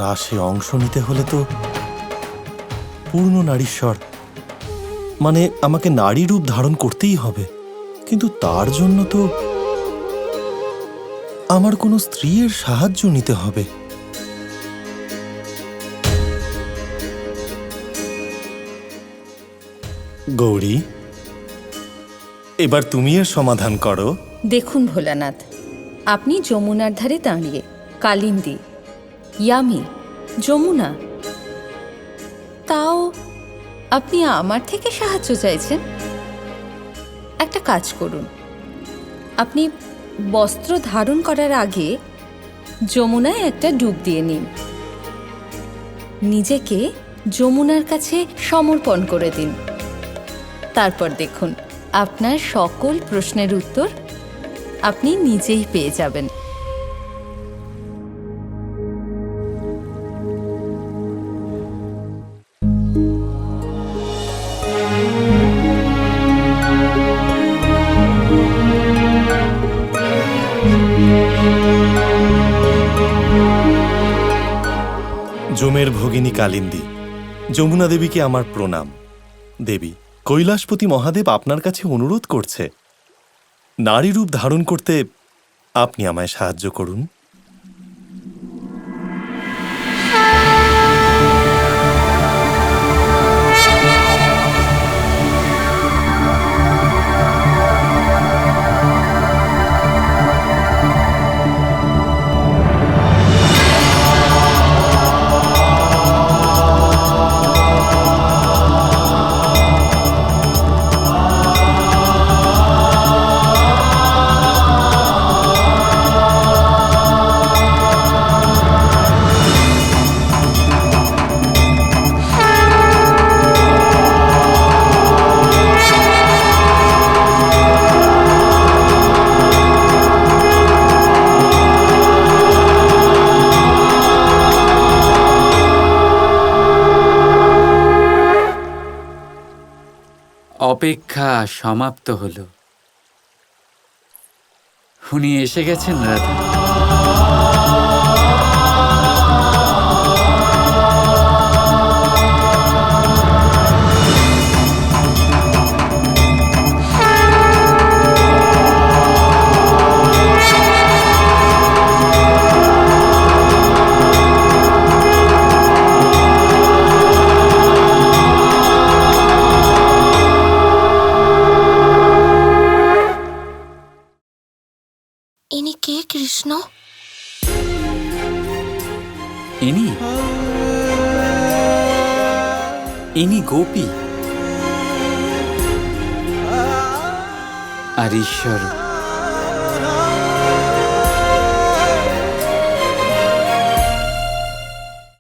রাসে অংশ নিতে হলে তো পূর্ণ নারীশ্বর মানে আমাকে নারী রূপ ধারণ করতেই হবে, কিন্তু তার জন্য তো আমার কোনো স্ত্রীর সাহায্য নিতে হবে। গৌরী, এবার তুমি এর সমাধান করো। দেখুন ভোলানাথ, আপনি যমুনার ধারে দাঁড়িয়ে কালিন্দী, ইয়ামি, যমুনা, তাও আপনি আমার থেকে সাহায্য চাইছেন। একটা কাজ করুন, আপনি বস্ত্র ধারণ করার আগে যমুনায় একটা ডুব দিয়ে নিন, নিজেকে যমুনার কাছে সমর্পণ করে দিন। তারপর দেখুন আপনার সকল প্রশ্নের উত্তর আপনি নিজেই পেয়ে যাবেন। যমের ভগিনী কালিন্দী, যমুনা দেবীকে আমার প্রণাম। দেবী, কৈলাসপতি মহাদেব আপনার কাছে অনুরোধ করছে, নারী রূপ ধারণ করতে আপনি আমায় সাহায্য করুন। অপেক্ষা সমাপ্ত হল। উনি এসে গেছেন রাধা। ইনি কে কৃষ্ণ? ইনি গোপী আর ঈশ্বর।